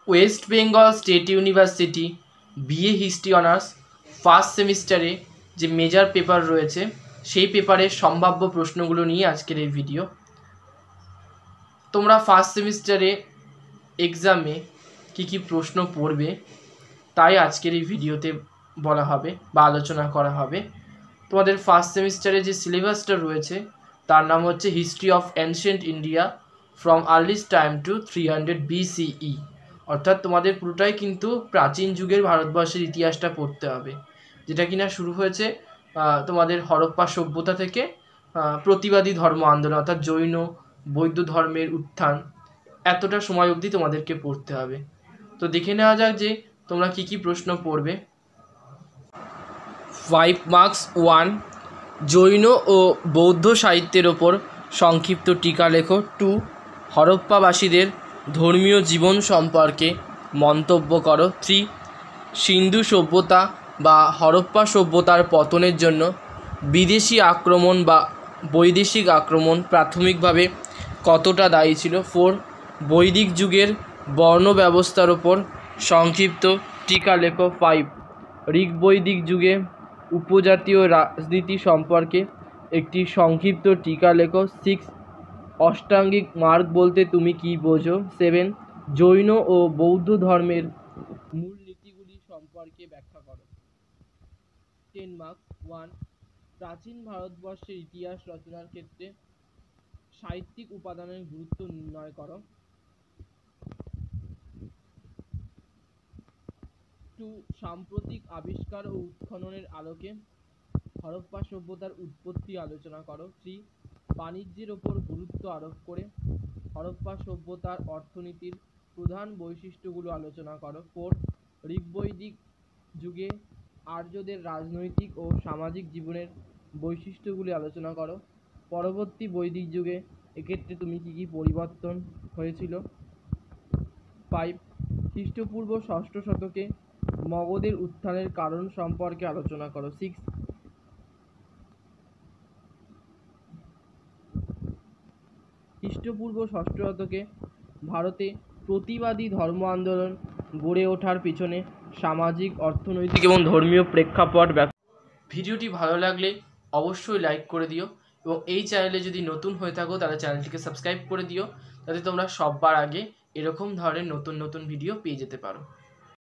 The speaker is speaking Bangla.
West Bengal state university BA history honours first সেমিস্টারে যে মেজর পেপার রয়েছে সেই পেপারের সম্ভাব্য প্রশ্নগুলো নিয়ে আজকের এই ভিডিও। তোমরা ফার্স্ট সেমিস্টারে এক্সামে কি প্রশ্ন পড়বে তাই আজকের এই ভিডিওতে বলা হবে বা আলোচনা করা হবে। তোমাদের ফার্স্ট সেমিস্টারে যে সিলেবাসটা রয়েছে তার নাম হচ্ছে history of ancient India from earliest time to 300 BCE, অর্থাৎ তোমাদের পুরোটাই কিন্তু প্রাচীন যুগের ভারতবর্ষের ইতিহাসটা পড়তে হবে, যেটা কিনা শুরু হয়েছে তোমাদের হরপ্পা সভ্যতা থেকে প্রতিবাদী ধর্ম আন্দোলন অর্থাৎ জৈন বৌদ্ধ ধর্মের উত্থান, এতটা সময় অবধি তোমাদেরকে পড়তে হবে। তো দেখে নেওয়া যাক যে তোমরা কি প্রশ্ন পড়বে। 5 মার্কস 1, জৈন ও বৌদ্ধ সাহিত্যের ওপর সংক্ষিপ্ত টিকা লেখো। 2, হরপ্পাবাসীদের ধর্মীয় জীবন সম্পর্কে মন্তব্য করো। 3, সিন্ধু সভ্যতা বা হরপ্পা সভ্যতার পতনের জন্য বিদেশি আক্রমণ বা বৈদেশিক আক্রমণ প্রাথমিকভাবে কতটা দায়ী ছিল। 4, বৈদিক যুগের বর্ণ ব্যবস্থার ওপর সংক্ষিপ্ত টিকা লেখো। 5, ঋগ্বৈদিক যুগে উপজাতীয় রাজনীতি সম্পর্কে একটি সংক্ষিপ্ত টিকা লেখো। 6, অষ্টাঙ্গিক মার্গ বলতে তুমি কি বোঝো। 7, জৈন ও বৌদ্ধ ধর্মের মূল নীতিগুলি সম্পর্কে ব্যাখ্যা করো। 10 মার্কস 1, প্রাচীন ভারতবর্ষের ইতিহাস রচনার ক্ষেত্রে সাহিত্যিক উপাদানের গুরুত্ব নির্ণয় করো। 2, সাম্প্রতিক আবিষ্কার ও উৎখননের আলোকে হরপ্পা সভ্যতার উৎপত্তি আলোচনা করো। 3, বাণিজ্যের ওপর গুরুত্ব আরোপ করে হরপ্পা সভ্যতার অর্থনীতির প্রধান বৈশিষ্ট্যগুলো আলোচনা করো। 4, ঋগ্বৈদিক যুগে আর্যদের রাজনৈতিক ও সামাজিক জীবনের বৈশিষ্ট্যগুলি আলোচনা করো। পরবর্তী বৈদিক যুগে এক্ষেত্রে তুমি কি পরিবর্তন হয়েছিল। 5, খ্রিস্টপূর্ব 6ষ্ঠ শতকে মগধের উত্থানের কারণ সম্পর্কে আলোচনা করো। 6, খ্রিস্টপূর্ব 6ষ্ঠ শতকে ভারতে প্রতিবাদী ধর্ম আন্দোলন গড়ে ওঠার পিছনে সামাজিক, অর্থনৈতিক এবং ধর্মীয় প্রেক্ষাপট। ভিডিওটি ভালো লাগলে অবশ্যই লাইক করে দিও এবং এই চ্যানেলে যদি নতুন হয়ে থাকো তাহলে চ্যানেলটিকে সাবস্ক্রাইব করে দিও, যাতে তোমরা সবার আগে এরকম ধরনের নতুন ভিডিও পেয়ে যেতে পারো।